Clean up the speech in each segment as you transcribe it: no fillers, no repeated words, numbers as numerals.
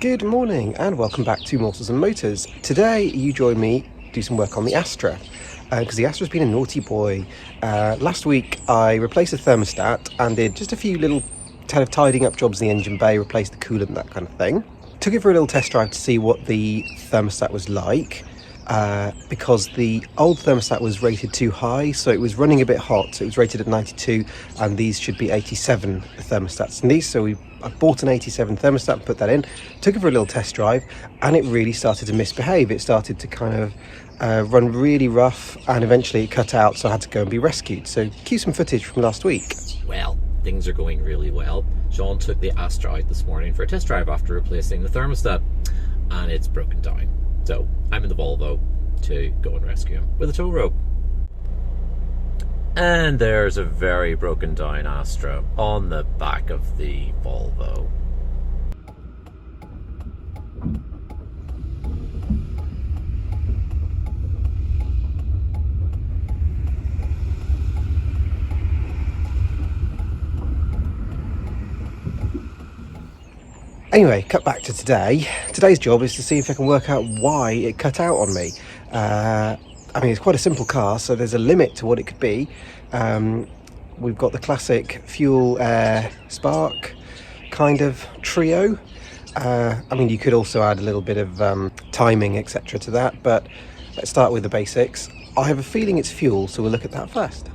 Good morning and welcome back to Morsels and Motors. Today you join me do some work on the Astra because the Astra's been a naughty boy. Last week I replaced the thermostat and did just a few little kind of tidying up jobs in the engine bay, replaced the coolant, that kind of thing. Took it for a little test drive to see what the thermostat was like. Because the old thermostat was rated too high, so it was running a bit hot. So it was rated at 92 and these should be 87 thermostats. And I bought an 87 thermostat and put that in, took it for a little test drive, and it really started to misbehave. It started to kind of run really rough, and eventually it cut out, so I had to go and be rescued. So cue some footage from last week. Well, things are going really well. Sean took the Astra out this morning for a test drive after replacing the thermostat, and it's broken down. So I'm in the Volvo to go and rescue him with a tow rope. And there's a very broken down Astra on the back of the Volvo. Anyway, cut back to today. Today's job is to see if I can work out why it cut out on me. I mean, it's quite a simple car, so there's a limit to what it could be. We've got the classic fuel, air, spark kind of trio. I mean, you could also add a little bit of timing, etc. to that, but let's start with the basics. I have a feeling it's fuel, so we'll look at that first.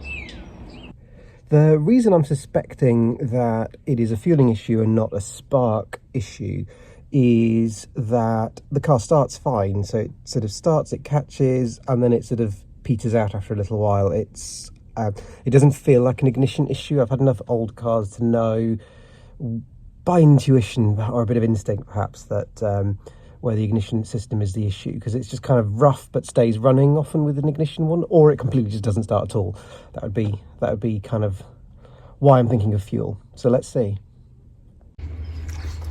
The reason I'm suspecting that it is a fueling issue and not a spark issue is that the car starts fine. So it sort of starts, it catches, and then it sort of peters out after a little while. It doesn't feel like an ignition issue. I've had enough old cars to know by intuition, or a bit of instinct perhaps, that where the ignition system is the issue, because it's just kind of rough but stays running often with an ignition one, or it completely just doesn't start at all. That would be kind of why I'm thinking of fuel. So let's see.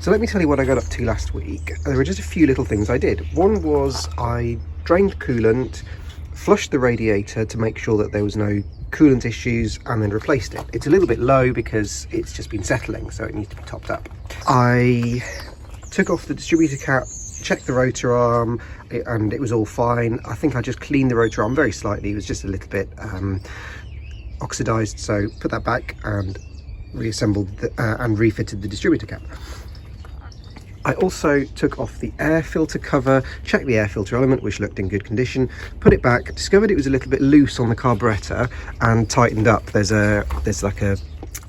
So let me tell you what I got up to last week. There were just a few little things I did. One was I drained coolant, flushed the radiator to make sure that there was no coolant issues, and then replaced it. It's a little bit low because it's just been settling, so it needs to be topped up. I took off the distributor cap, checked the rotor arm, and it was all fine. I think I just cleaned the rotor arm very slightly. It was just a little bit oxidized, so put that back and reassembled and refitted the distributor cap. I also took off the air filter cover, checked the air filter element, which looked in good condition, put it back, discovered it was a little bit loose on the carburettor, and tightened up. There's like a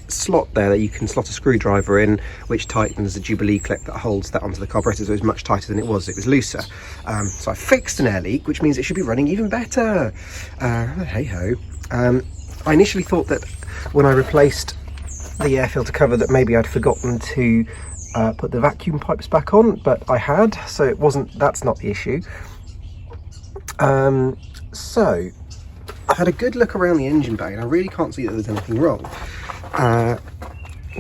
slot there that you can slot a screwdriver in, which tightens the Jubilee clip that holds that onto the carburettor, so it's much tighter than it was looser. So I fixed an air leak, which means it should be running even better. Hey ho. I initially thought that when I replaced the air filter cover that maybe I'd forgotten to put the vacuum pipes back on, but I had, so that's not the issue. So I had a good look around the engine bay and I really can't see that there's anything wrong.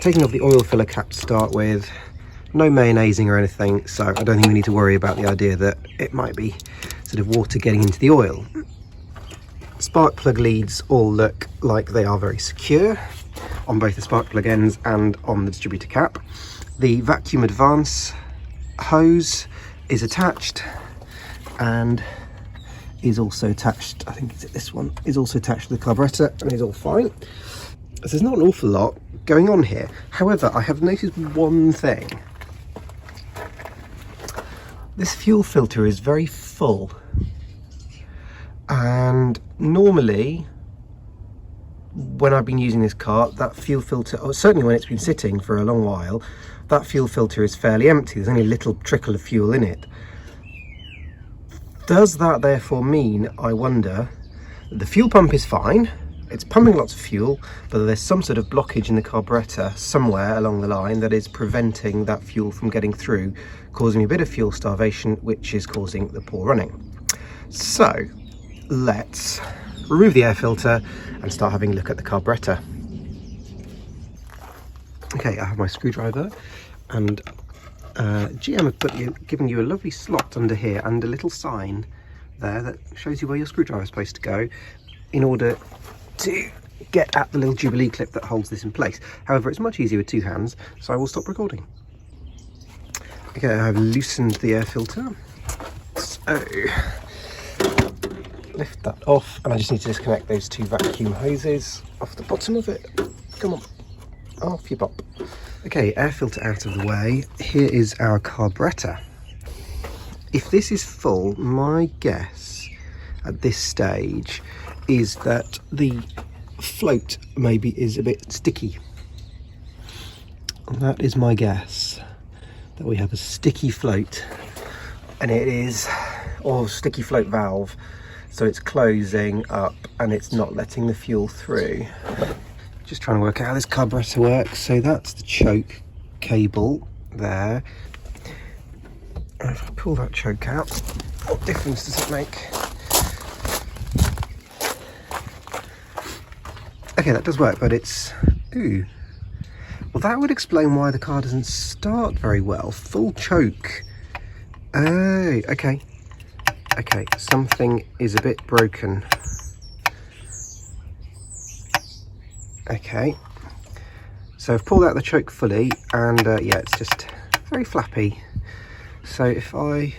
Taking off the oil filler cap to start with, no mayonnaising or anything, so I don't think we need to worry about the idea that it might be sort of water getting into the oil. Spark plug leads all look like they are very secure on both the spark plug ends and on the distributor cap. The vacuum advance hose is attached and is also attached, I think it's this one, is also attached to the carburettor and is all fine. So there's not an awful lot going on here. However, I have noticed one thing. This fuel filter is very full, and normally when I've been using this car, that fuel filter, or certainly when it's been sitting for a long while, that fuel filter is fairly empty. There's only a little trickle of fuel in it. Does that therefore mean, I wonder, the fuel pump is fine, it's pumping lots of fuel, but there's some sort of blockage in the carburettor somewhere along the line that is preventing that fuel from getting through, causing a bit of fuel starvation, which is causing the poor running. So let's remove the air filter and start having a look at the carburettor. Okay, I have my screwdriver, and GM have given you a lovely slot under here and a little sign there that shows you where your screwdriver is supposed to go in order to get at the little Jubilee clip that holds this in place. However, it's much easier with two hands, so I will stop recording. Okay, I've loosened the air filter. So, lift that off, and I just need to disconnect those two vacuum hoses off the bottom of it. Come on, off you pop. Okay, air filter out of the way. Here is our carburettor. If this is full, my guess at this stage is that the float maybe is a bit sticky. And that is my guess, that we have a sticky float, and it is, or sticky float valve, so it's closing up and it's not letting the fuel through. Just trying to work out how this carburettor works. So that's the choke cable there. And if I pull that choke out, what difference does it make? Okay, that does work, but it's, ooh. Well, that would explain why the car doesn't start very well. Full choke. Oh, okay. Okay, something is a bit broken. Okay. So I've pulled out the choke fully, and yeah, it's just very flappy. So if I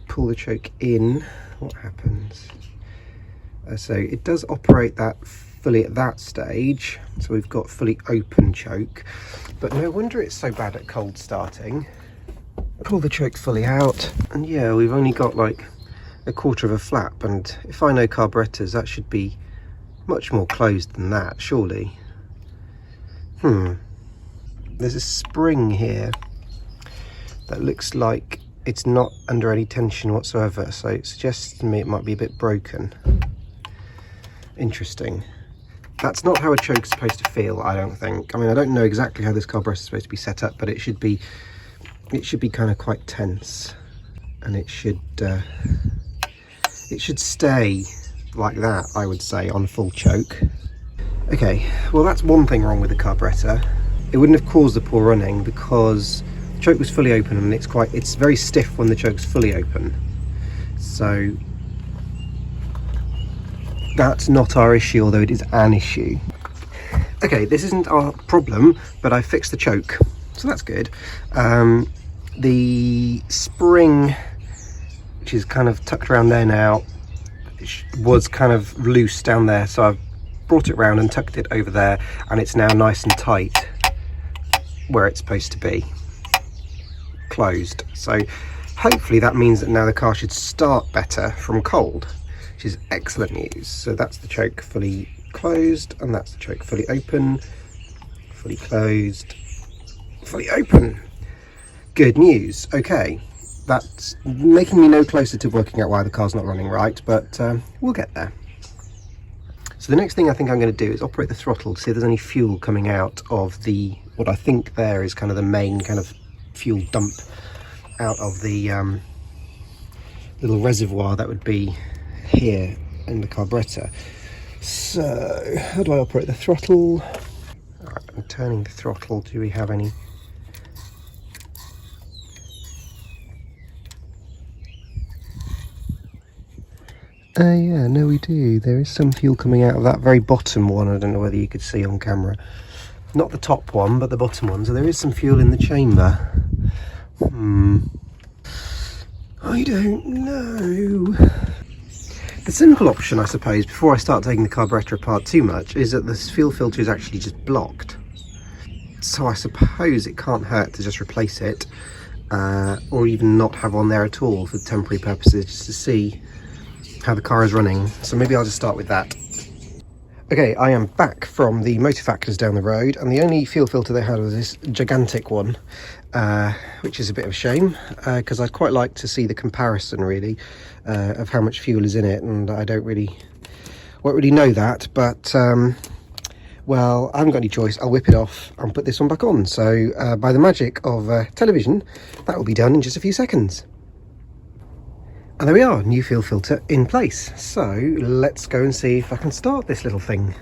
pull the choke in, what happens? So it does operate that fully at that stage, so we've got fully open choke, but no wonder it's so bad at cold starting. Pull the choke fully out, and yeah, we've only got like a quarter of a flap, and if I know carburettors, that should be much more closed than that, surely. There's a spring here that looks like it's not under any tension whatsoever, so it suggests to me it might be a bit broken. Interesting. That's not how a choke's supposed to feel, I don't think. I mean, I don't know exactly how this carburetor is supposed to be set up, but it should be kind of quite tense, and it should stay like that, I would say, on full choke. Okay, well, that's one thing wrong with the carburetor. It wouldn't have caused the poor running because the choke was fully open, and it's very stiff when the choke's fully open. So that's not our issue, although it is an issue. Okay, this isn't our problem, but I fixed the choke, so that's good. The spring, which is kind of tucked around there now, was kind of loose down there, so I've brought it round and tucked it over there, and it's now nice and tight where it's supposed to be, closed. So hopefully that means that now the car should start better from cold, which is excellent news. So that's the choke fully closed, and that's the choke fully open, fully closed, fully open. Good news. Okay, that's making me no closer to working out why the car's not running right, but we'll get there. So the next thing I think I'm going to do is operate the throttle to see if there's any fuel coming out of the, what I think there is kind of the main kind of fuel dump out of the little reservoir that would be here in the carburetor. So how do I operate the throttle? All right, I'm turning the throttle. Do we have any? Yeah, no we do. There is some fuel coming out of that very bottom one. I don't know whether you could see on camera. Not the top one, but the bottom one. So there is some fuel in the chamber. I don't know. The simple option, I suppose, before I start taking the carburetor apart too much, is that the fuel filter is actually just blocked. So I suppose it can't hurt to just replace it, or even not have one there at all for temporary purposes, just to see how the car is running. So maybe I'll just start with that. Okay, I am back from the motor factors down the road, and the only fuel filter they had was this gigantic one, which is a bit of a shame, because I'd quite like to see the comparison really of how much fuel is in it, and I won't really know that, but well, I haven't got any choice. I'll whip it off and put this one back on. So by the magic of television, that will be done in just a few seconds. And there we are, new fuel filter in place. So let's go and see if I can start this little thing.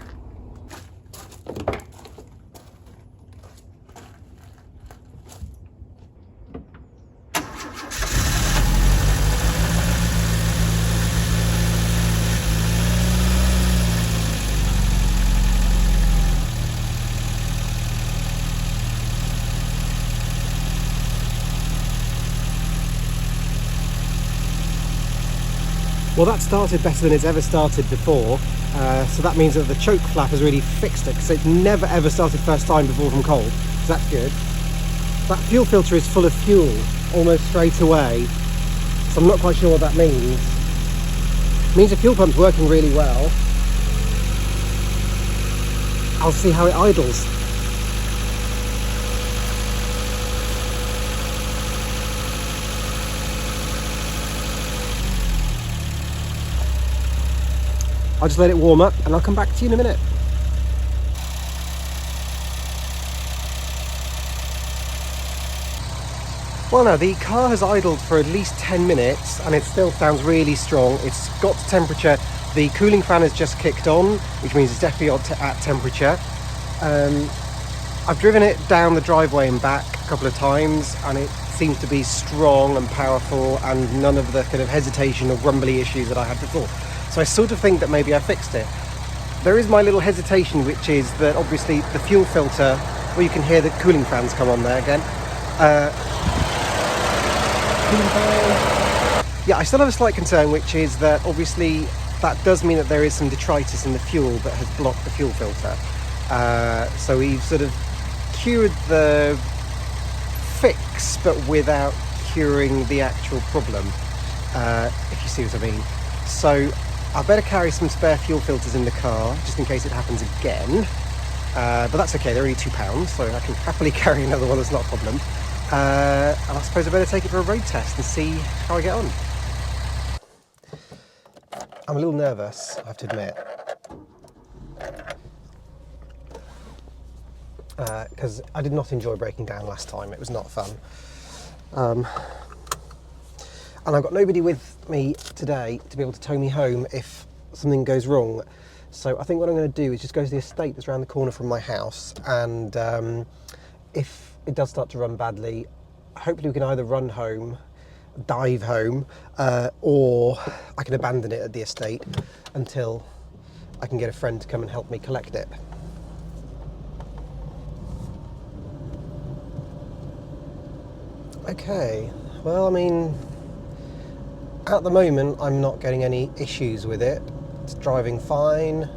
Well, that started better than it's ever started before, so that means that the choke flap has really fixed it, because it never ever started first time before from cold, so that's good. That fuel filter is full of fuel almost straight away, so I'm not quite sure what that means. It means the fuel pump's working really well. I'll see how it idles. I'll just let it warm up and I'll come back to you in a minute. Well, now the car has idled for at least 10 minutes and it still sounds really strong. It's got to temperature. The cooling fan has just kicked on, which means it's definitely at temperature. I've driven it down the driveway and back a couple of times and it seems to be strong and powerful and none of the kind of hesitation or grumbly issues that I had before. So I sort of think that maybe I fixed it. There is my little hesitation, which is that obviously the fuel filter, well, you can hear the cooling fans come on there again. Cooling fan. Yeah, I still have a slight concern, which is that obviously that does mean that there is some detritus in the fuel that has blocked the fuel filter. So we've sort of cured the fix, but without curing the actual problem, if you see what I mean. So I better carry some spare fuel filters in the car, just in case it happens again. But that's okay, they're only £2, so I can happily carry another one, that's not a problem. And I suppose I better take it for a road test and see how I get on. I'm a little nervous, I have to admit. Because I did not enjoy breaking down last time, it was not fun. And I've got nobody with me today to be able to tow me home if something goes wrong. So I think what I'm going to do is just go to the estate that's around the corner from my house, and if it does start to run badly, hopefully we can either run home, dive home, or I can abandon it at the estate until I can get a friend to come and help me collect it. Okay, well, I mean, at the moment I'm not getting any issues with it. It's driving fine.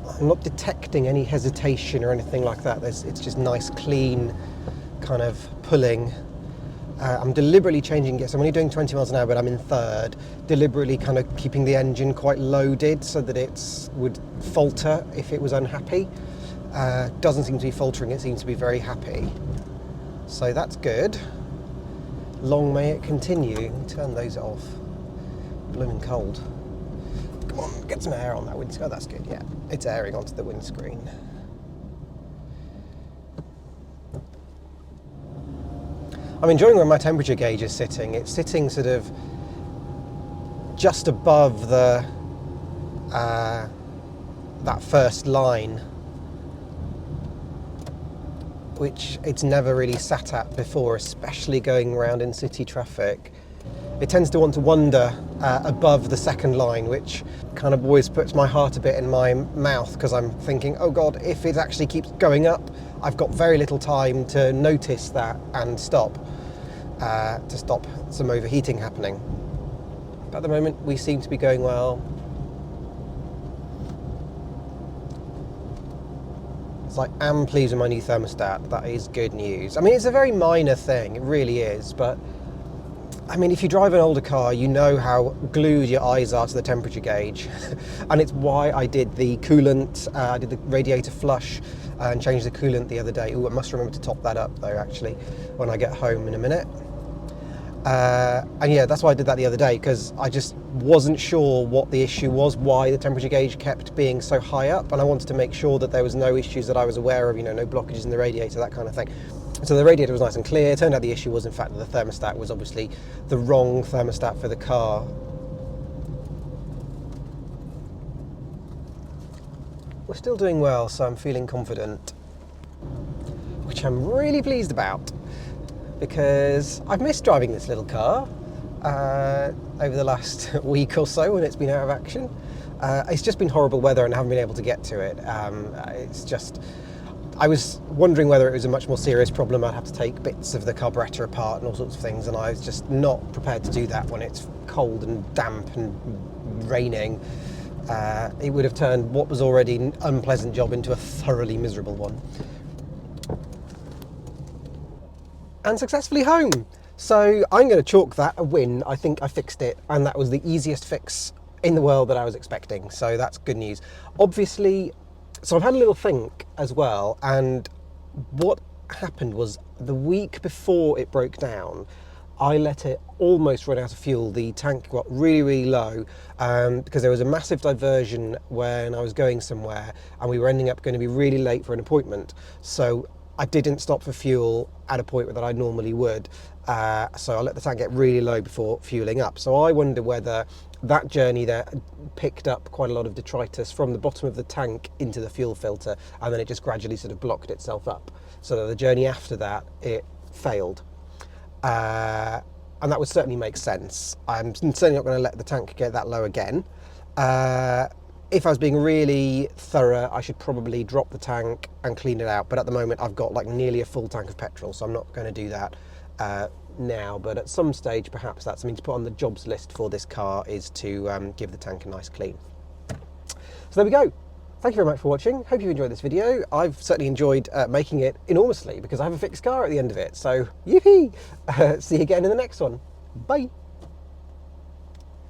I'm not detecting any hesitation or anything like that. It's just nice, clean kind of pulling. I'm deliberately changing gears. I'm only doing 20 miles an hour, but I'm in third. Deliberately kind of keeping the engine quite loaded so that it would falter if it was unhappy. Doesn't seem to be faltering, it seems to be very happy. So that's good. Long may it continue. Turn those off. Blooming cold. Come on, get some air on that windscreen. Oh, that's good, yeah. It's airing onto the windscreen. I'm enjoying where my temperature gauge is sitting. It's sitting sort of just above the that first line, which it's never really sat at before, especially going around in city traffic. It tends to want to wander above the second line, which kind of always puts my heart a bit in my mouth, because I'm thinking, oh God, if it actually keeps going up, I've got very little time to notice that and stop, to stop some overheating happening. But at the moment, we seem to be going well. It's like, I'm pleased with my new thermostat. That is good news. I mean, it's a very minor thing, it really is, but I mean, if you drive an older car, you know how glued your eyes are to the temperature gauge. And it's why I did the coolant, I did the radiator flush and changed the coolant the other day. Ooh, I must remember to top that up though, actually, when I get home in a minute. And yeah, that's why I did that the other day, because I just wasn't sure what the issue was, why the temperature gauge kept being so high up, and I wanted to make sure that there was no issues that I was aware of, you know, no blockages in the radiator, that kind of thing. So the radiator was nice and clear. It turned out the issue was in fact that the thermostat was obviously the wrong thermostat for the car. We're still doing well, so I'm feeling confident, which I'm really pleased about, because I've missed driving this little car over the last week or so when it's been out of action. It's just been horrible weather and I haven't been able to get to it. It's just, I was wondering whether it was a much more serious problem. I'd have to take bits of the carburettor apart and all sorts of things, and I was just not prepared to do that when it's cold and damp and raining. It would have turned what was already an unpleasant job into a thoroughly miserable one. And successfully home. So I'm going to chalk that a win. I think I fixed it, and that was the easiest fix in the world that I was expecting. So that's good news. Obviously, so I've had a little think as well, and what happened was the week before it broke down, I let it almost run out of fuel. The tank got really, really low because there was a massive diversion when I was going somewhere, and we were ending up going to be really late for an appointment. So I didn't stop for fuel at a point that I normally would. So I let the tank get really low before fueling up. So I wonder whether that journey there picked up quite a lot of detritus from the bottom of the tank into the fuel filter, and then it just gradually sort of blocked itself up. So that the journey after that, it failed. And that would certainly make sense. I'm certainly not going to let the tank get that low again. If I was being really thorough, I should probably drop the tank and clean it out. But at the moment, I've got like nearly a full tank of petrol, so I'm not going to do that now. But at some stage, perhaps that's something to put on the jobs list for this car, is to give the tank a nice clean. So there we go. Thank you very much for watching. Hope you enjoyed this video. I've certainly enjoyed making it enormously because I have a fixed car at the end of it. So yippee! See you again in the next one. Bye.